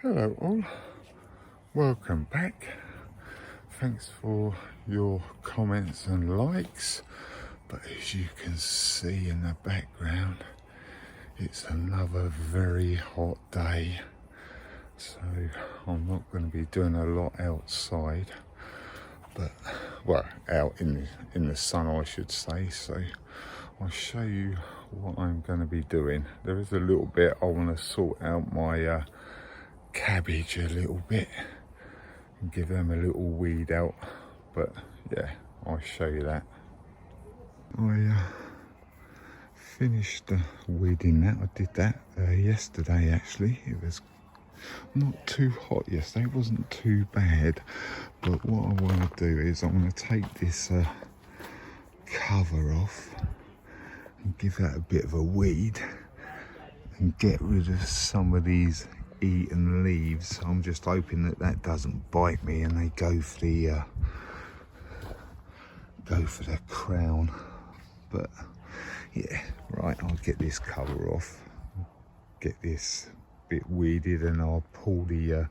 Hello all, welcome back. Thanks for your comments and likes, but as you can see in the background, it's another very hot day, so I'm not going to be doing a lot outside, but well, out in the sun I should say. So I'll show you what I'm going to be doing. There is a little bit I want to sort out my cabbage a little bit and give them a little weed out, but yeah, I'll show you that. I finished weeding that. I did that yesterday actually. It was not too hot yesterday, it wasn't too bad, but what I want to do is I want to take this cover off and give that a bit of a weed and get rid of some of these eaten leaves. I'm just hoping that that doesn't bite me and they go for the crown. But yeah, right, I'll get this cover off, get this bit weeded, and I'll pull the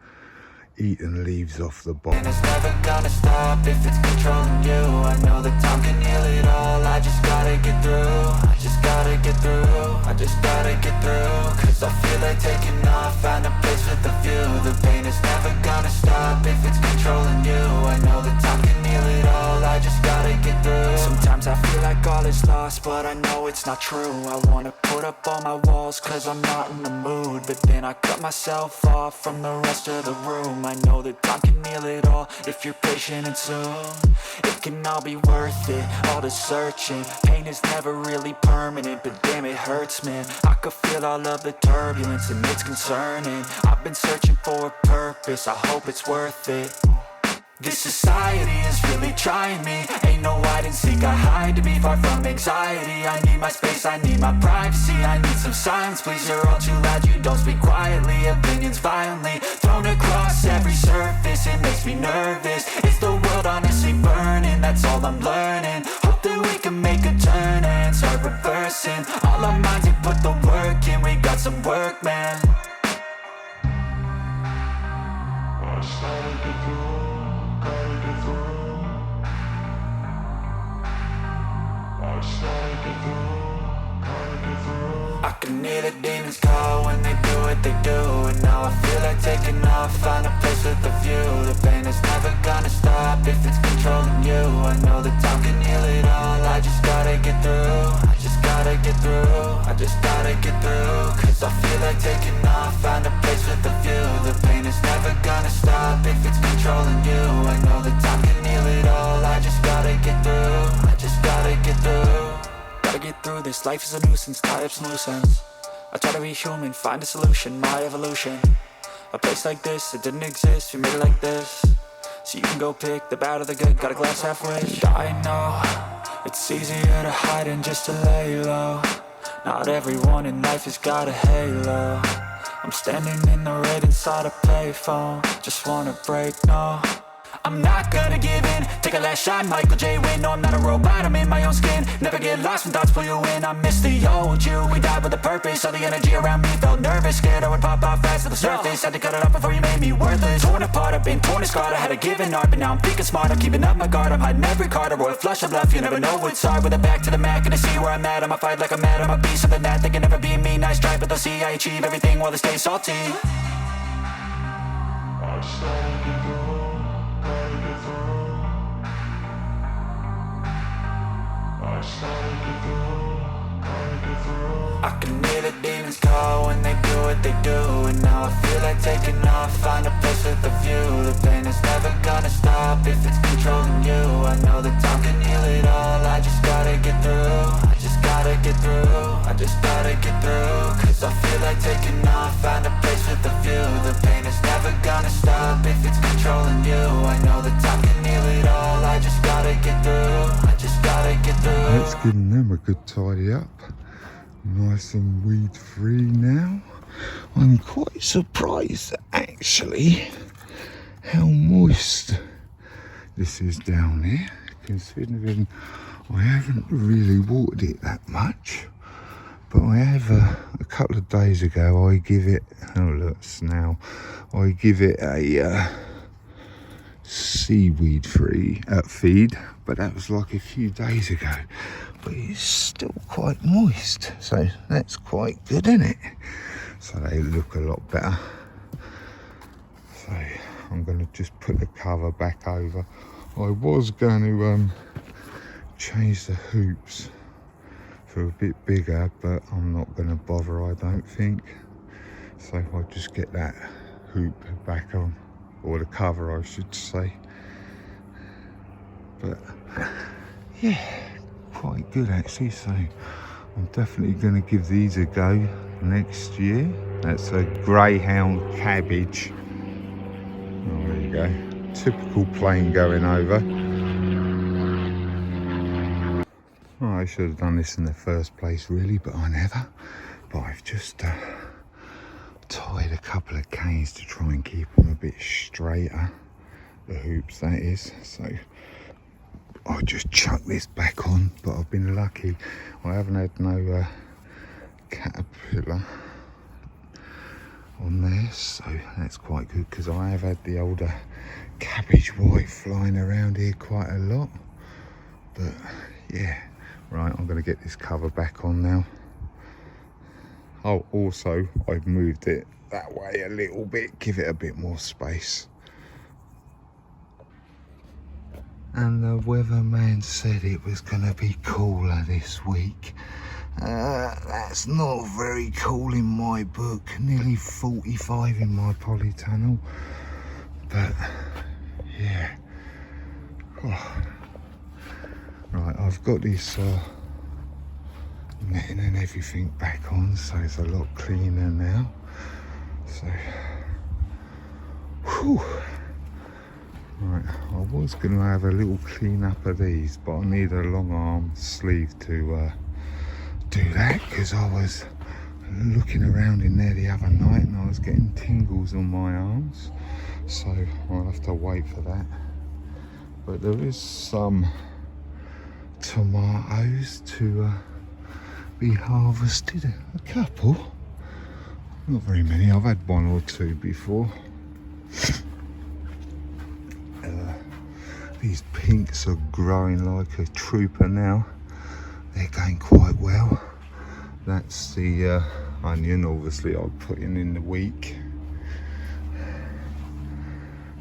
eaten leaves off the bottom. And it's never gonna stop if it's controlling you. I know that time can heal it all. I just gotta get through. I just gotta get through. I just gotta get through. Cause I feel like taking off. Find a place with a view. The pain is never gonna stop if it's controlling you. I know that time can heal it all. I just gotta get through. Sometimes I feel like all is lost, but I know it's not true. I wanna put up all my walls cause I'm not in the mood, but then I cut myself off from the rest of the room. I know that time can heal it all if you're patient and soon it can all be worth it, all the searching. Pain is never really permanent, but damn it hurts, man. I could feel all of the turbulence and it's concerning. I've been searching for a purpose, I hope it's worth it. This society is really trying me. Ain't no hide and seek, I hide to be far from anxiety. I need my space, I need my privacy. I need some silence, please, you're all too loud. You don't speak quietly, opinions violently thrown across every surface. It makes me nervous, it's the world honestly burning. That's all I'm learning, hope that we can make a turn and start reversing. All our minds and put the work in, we got some work, man. I can hear the demons call when they do what they do. And now I feel like taking off, find a place with a view. The pain is never gonna stop if it's controlling you. I know that time can heal it all. I just gotta get through. I just gotta get through. I just gotta get through. Cause I feel like taking off, find a place with a view. The pain is never gonna stop if it's controlling you. I know that time can heal it all. I just gotta get through. I just gotta get through. Gotta get through this, life is a nuisance, tie up some loose ends. I try to be human, find a solution, my evolution. A place like this, it didn't exist, we made it like this. So you can go pick the bad or the good, got a glass halfway. I know, it's easier to hide than just to lay low. Not everyone in life has got a halo. I'm standing in the red inside a payphone. Just wanna break, no, I'm not gonna give in. Take a last shot, Michael J. Win. No, I'm not a robot, I'm in my own skin. Never get lost when thoughts pull you in. I miss the old you, we died with a purpose. All the energy around me felt nervous, scared I would pop off fast to the surface. Had to cut it off before you made me worthless. Torn apart, I've been torn and scarred. I had a given art, but now I'm thinking smart. I'm keeping up my guard, I'm hiding every card. A royal flush of left, you never know what's hard. With a back to the mat, gonna see where I'm at. I'ma fight like I'm mad, I'ma be something that they can never be me. Nice try, but they'll see I achieve everything while they stay salty. I can hear the demons call when they do what they do. And now I feel like taking off, find a place with a view. The pain is never gonna stop if it's controlling you. I know that time can heal it all. I just gotta get through. I just gotta get through. I just gotta get through. Cause I feel like taking off, find a place with a view. The pain is never gonna stop if it's controlling you. I know that time can heal it all. I just gotta get through. I just gotta get through. Let's give them a good tidy up. Nice and weed free now. I'm quite surprised actually how moist this is down here, considering I haven't really watered it that much, But I have a couple of days ago, I give it, oh look, now I give it a seaweed feed, but that was like a few days ago. But it's still quite moist, so that's quite good, isn't it? So they look a lot better. So I'm going to just put the cover back over. I was going to change the hoops for a bit bigger, but I'm not going to bother, I don't think. So I'll just get that hoop back on, or the cover I should say. But yeah, quite good actually, so I'm definitely going to give these a go next year. That's a greyhound cabbage. Oh, there you go, typical plane going over. Oh, I should have done this in the first place really, but I never. But I've just tied a couple of canes to try and keep them a bit straighter, the hoops that is. So I just chuck this back on, but I've been lucky. I haven't had no caterpillar on there, so that's quite good, because I have had the older cabbage white flying around here quite a lot. But yeah, right, I'm going to get this cover back on now. Oh, also I've moved it that way a little bit, give it a bit more space. And the weatherman said it was going to be cooler this week. That's not very cool in my book. Nearly 45 in my polytunnel. But yeah. Oh. Right, I've got this netting and everything back on, so it's a lot cleaner now. So, whew. Right, I was going to have a little clean up of these, but I need a long arm sleeve to do that, because I was looking around in there the other night and I was getting tingles on my arms, so I'll have to wait for that. But there is some tomatoes to be harvested, a couple, not very many. I've had one or two before. These pinks are growing like a trooper now. They're going quite well. That's the onion, obviously I'll put in the week.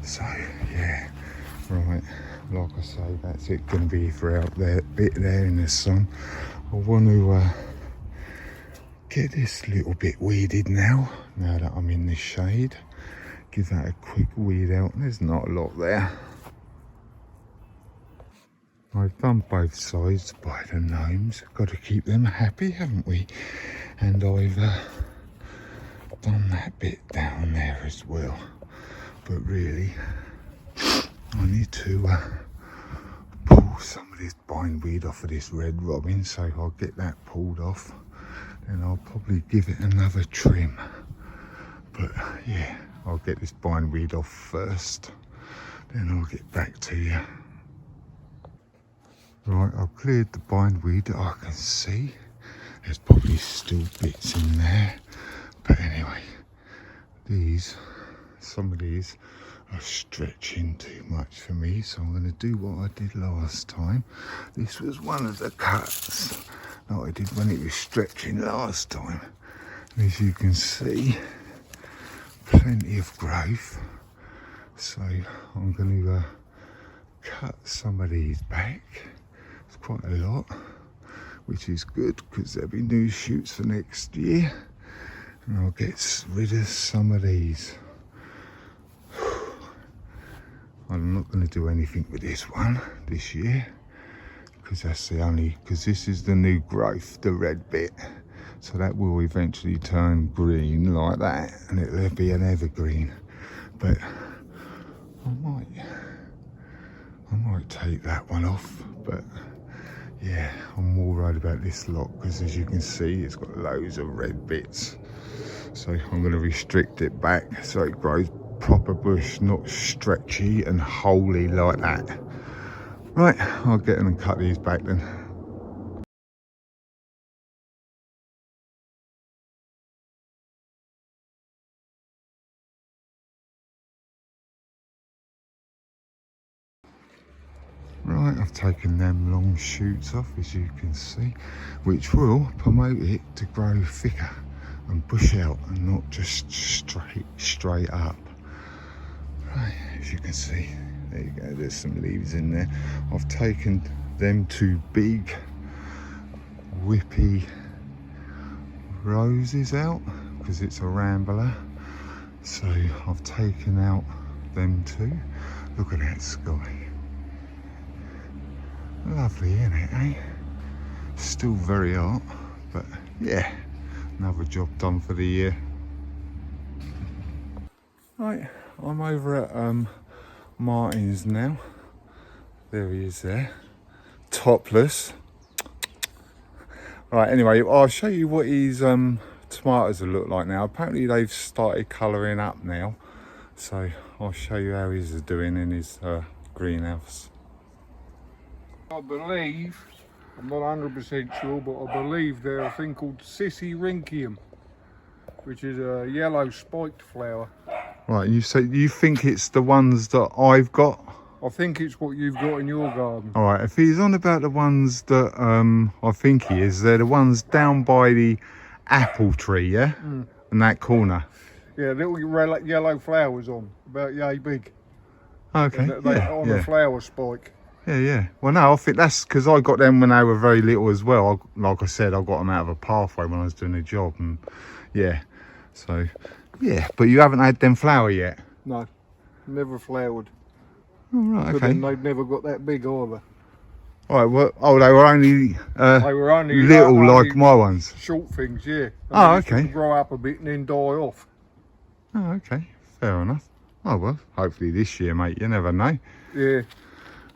So yeah, right, like I say, that's it going to be for out there, bit there in the sun. I want to get this little bit weeded now that I'm in the shade. Give that a quick weed out. There's not a lot there. I've done both sides by the gnomes. Got to keep them happy, haven't we? And I've done that bit down there as well. But really, I need to pull some of this bindweed off of this red robin, so I'll get that pulled off. Then I'll probably give it another trim. But yeah, I'll get this bindweed off first. Then I'll get back to you. Right, I've cleared the bindweed that I can see. There's probably still bits in there. But anyway, some of these are stretching too much for me. So I'm going to do what I did last time. This was one of the cuts that I did when it was stretching last time. And as you can see, plenty of growth. So I'm going to cut some of these back. Quite a lot, which is good because there'll be new shoots for next year, and I'll get rid of some of these. I'm not going to do anything with this one this year, because that's the only, because this is the new growth, the red bit, so that will eventually turn green like that, and it'll be an evergreen. But I might take that one off. But yeah, I'm more worried about this lot, because as you can see, it's got loads of red bits. So I'm going to restrict it back so it grows proper bush, not stretchy and holy like that. Right, I'll get them and cut these back then. Right, I've taken them long shoots off, as you can see, which will promote it to grow thicker and bush out and not just straight up. Right, as you can see, there you go, there's some leaves in there. I've taken them two big whippy roses out because it's a rambler, so I've taken out them two. Look at that sky, lovely isn't it, eh? Still very hot, but yeah, another job done for the year. Right, I'm over at Martin's now. There he is there, topless. Right, anyway, I'll show you what his tomatoes will look like now. Apparently they've started colouring up now, so I'll show you how his are doing in his greenhouse. I believe, I'm not 100% sure, but I believe they're a thing called Sisyrinchium, which is a yellow spiked flower. Right, you say you think it's the ones that I've got? I think it's what you've got in your garden. All right, if he's on about the ones that I think he is, they're the ones down by the apple tree, yeah? In that corner. Yeah, little yellow flowers on, about yay big. Okay, On a flower spike. Yeah. Well, no, I think that's because I got them when they were very little as well. Like I said, I got them out of a pathway when I was doing a job, and yeah, so yeah. But you haven't had them flower yet? No, never flowered. Oh, right, But okay. then they've never got that big either. All right, well, oh, they were only, They were only little only like my ones. short things, yeah. Oh, they used to okay. grow up a bit and then die off. Oh, okay, fair enough. Oh well, hopefully this year, mate. You never know. Yeah.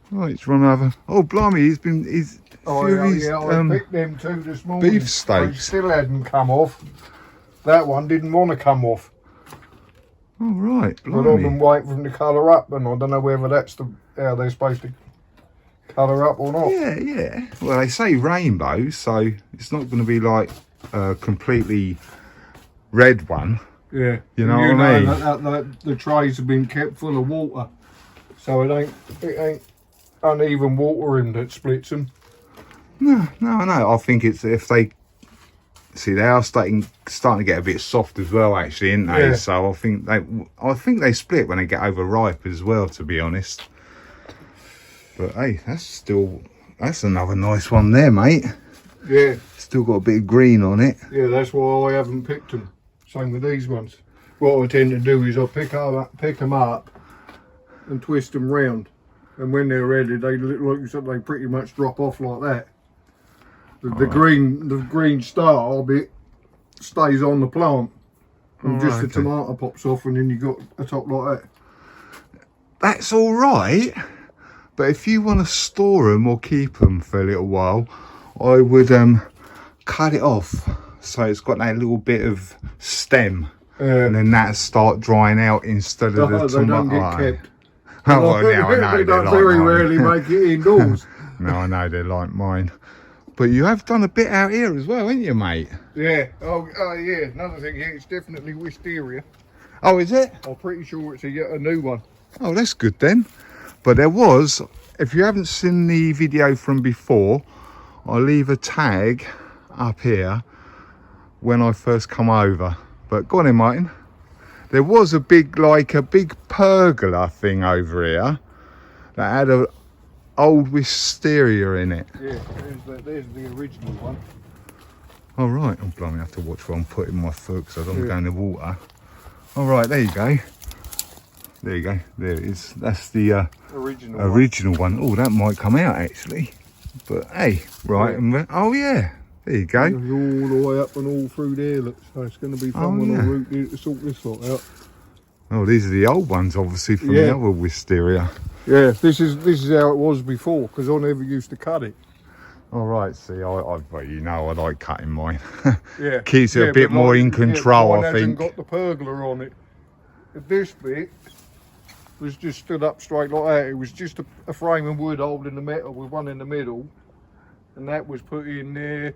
Right, it's run over. Oh, blimey, he's Oh, yeah, I picked them two this morning. beef steaks. They still hadn't come off. That one didn't want to come off. Oh, right, But I've blimey. been waiting for them to colour up, and I don't know whether that's how they're supposed to colour up or not. Yeah. Well, they say rainbow, so it's not going to be like a completely red one. Yeah. You know what I mean? That the trays have been kept full of water, so it ain't uneven watering that splits them. No. I think it's if they see they are starting to get a bit soft as well, actually, aren't they? Yeah. So I think they split when they get overripe as well, to be honest. But hey, that's another nice one there, mate. Yeah. Still got a bit of green on it. Yeah, that's why I haven't picked them. Same with these ones. What I tend to do is I pick them up and twist them round, and when they're ready, they look like you said, they pretty much drop off like that. The green star bit stays on the plant, and just the okay. tomato pops off, and then you got a top like that. That's all right, but if you want to store them or keep them for a little while, I would cut it off so it's got that little bit of stem, and then that start drying out instead of the They don't tomato. get kept. Oh, well, now I know They they're don't like very mine. rarely make it indoors. No, I know they're like mine. But you have done a bit out here as well, haven't you, mate? Yeah. Oh, yeah. Another thing here, it's definitely wisteria. Oh, is it? I'm pretty sure it's a new one. Oh, that's good then. But there was, if you haven't seen the video from before, I'll leave a tag up here when I first come over. But go on in, Martin. There was a big pergola thing over here that had a old wisteria in it. Yeah, there's the original one. All right. Oh, blimey, I have to watch where I'm putting my foot because I don't want to go in the water. All right, there you go. There you go. There it is. That's the original one. Oh, that might come out actually. But hey, right. Yeah. Oh yeah. There you go. All the way up and all through there. Look, so it's going to be fun when I root it to sort this lot out. Oh, these are the old ones, obviously from the other wisteria. Yeah, this is how it was before, because I never used to cut it. All right. See, well, you know, I like cutting mine. Yeah, Keeps it a bit but more in control, mine I hasn't think. got the pergola on it. This bit was just stood up straight like that. It was just a frame of wood holding the metal with one in the middle, and that was put in there.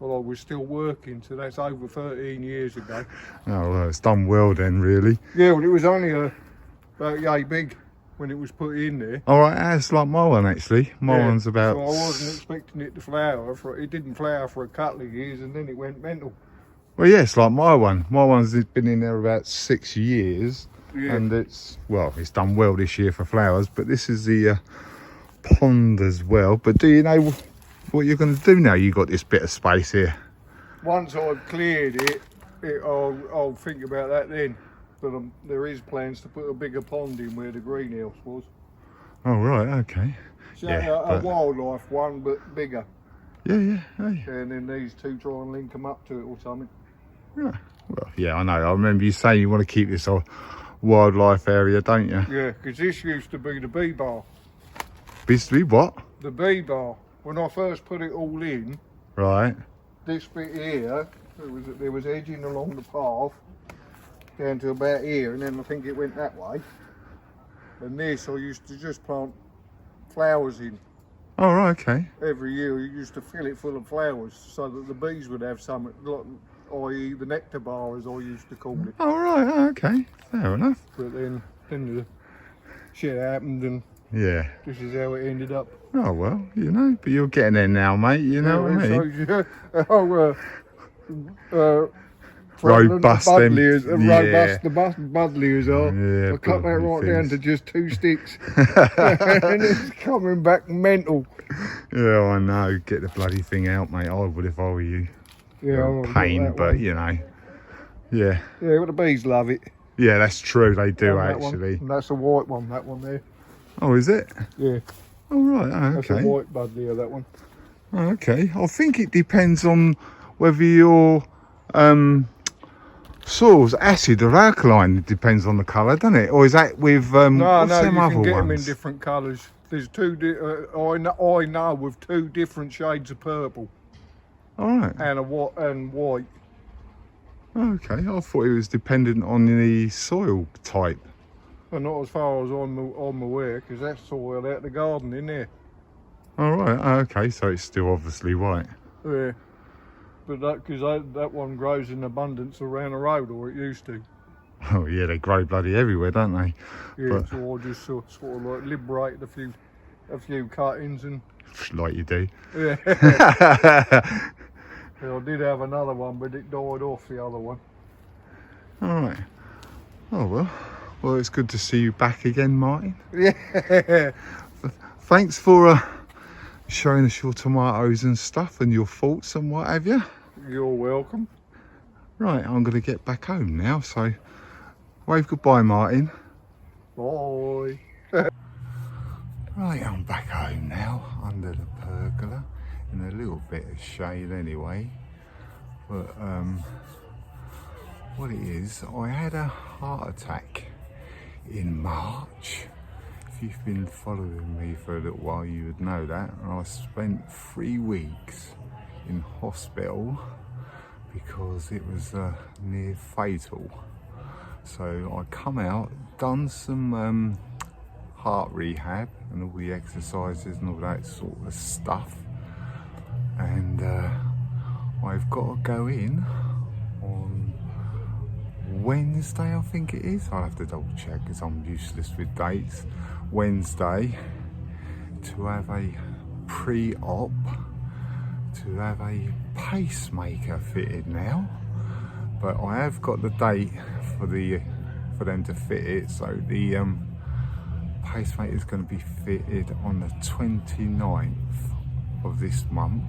Well, I was still working, so that's over 13 years ago. Oh, well, it's done well then, really. Yeah, well, it was only about yay big. when it was put in there. All right, that's like my one actually. My Yeah, one's about. So I wasn't expecting it to flower. It didn't flower for a couple of years, and then it went mental. Well, yes, like my one. My one's been in there about 6 years, Yeah. and it's done well this year for flowers. But this is the pond as well. But do you know what you're going to do now? You got this bit of space here. Once I've cleared it, I'll think about that then. But there is plans to put a bigger pond in where the greenhouse was. Oh right, okay. So Yeah, a but- wildlife one, but bigger. Yeah. Hey. And then these two try and link them up to it or something. Yeah. Well, yeah, I know. I remember you saying you want to keep this wildlife area, don't you? Yeah, because this used to be the bee bar. Used to be what? The bee bar. When I first put it all in, Right. this bit here, there was edging along the path down to about here, and then I think it went that way. And this I used to just plant flowers in. Oh right, okay. Every year you used to fill it full of flowers so that the bees would have some, i.e. the nectar bar as I used to call it. Oh right, okay. Fair enough. But then the shit happened and Yeah. this is how it ended up. Oh well, you know, but you're getting there now, mate. You know what I mean? Robust them- Budleyers, yeah. robust the Budleyers are. Yeah, I cut that right down things. to just 2 sticks. And it's coming back mental. Yeah, I know. Get the bloody thing out, mate. I would if I were you. Yeah, I'll get Pain, that but one. you know. Yeah. Yeah, but the bees love it. Yeah, that's true. They do That one. actually. And that's a white one, that one there. Oh, is it? Yeah, Oh right. Oh, that's okay. a white Budleyer, that one. Oh, okay. I think it depends on whether your soil's acid or alkaline. It depends on the colour, doesn't it? Or is that with No, what's no, them you other can get ones? them in different colours. There's two, I know with 2 different shades of purple All right. and white. Okay. I thought it was dependent on the soil type. But not as far as I'm aware, because that's soil out the garden in there. All right. Okay. So it's still obviously white. Yeah. But because that one grows in abundance around the road, or it used to. Oh yeah, they grow bloody everywhere, don't they? Yeah, But- so I just sort of like liberated a few cuttings and Like you do. yeah. I did have another one, but it died off the other one. All right. Oh well. Well, it's good to see you back again, Martin. Yeah. Thanks for showing us your tomatoes and stuff and your thoughts and what have you. You're welcome. Right, I'm going to get back home now, so wave goodbye, Martin. Bye. Right, I'm back home now, under the pergola, in a little bit of shade anyway. But what it is, I had a heart attack in March. If you've been following me for a little while, you would know that. And I spent 3 weeks in hospital because it was near fatal. So I come out, done some heart rehab and all the exercises and all that sort of stuff, and I've got to go in on Wednesday, I think it is. I'll have to double check because I'm useless with dates. Wednesday, to have a pre-op, to have a pacemaker fitted now. But I have got the date for them to fit it. So the pacemaker is going to be fitted on the 29th of this month.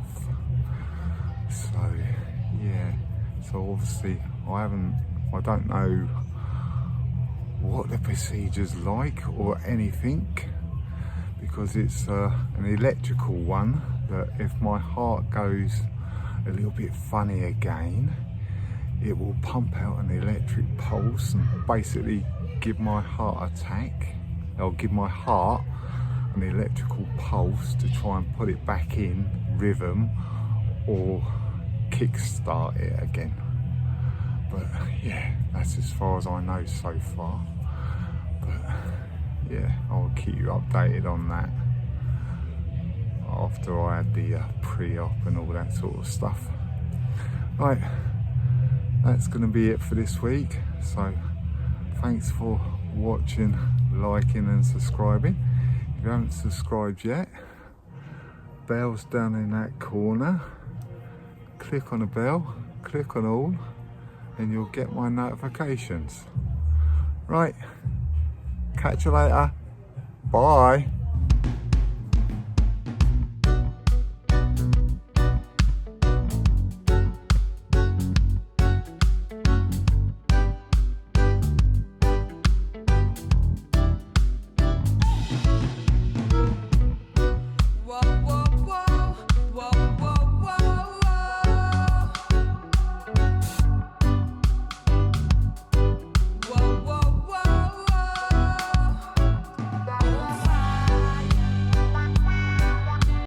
So yeah. So obviously I don't know what the procedure's like or anything, because it's an electrical one that if my heart goes a little bit funny again, it will pump out an electric pulse and basically give my heart an electrical pulse to try and put it back in rhythm or kick-start it again. But yeah, that's as far as I know so far. But yeah, I'll keep you updated on that after I had the pre-op and all that sort of stuff. Right, that's going to be it for this week. So thanks for watching liking and subscribing. If you haven't subscribed yet, bell's down in that corner. Click on the bell, click on all, and you'll get my notifications. Right, catch you later. Bye.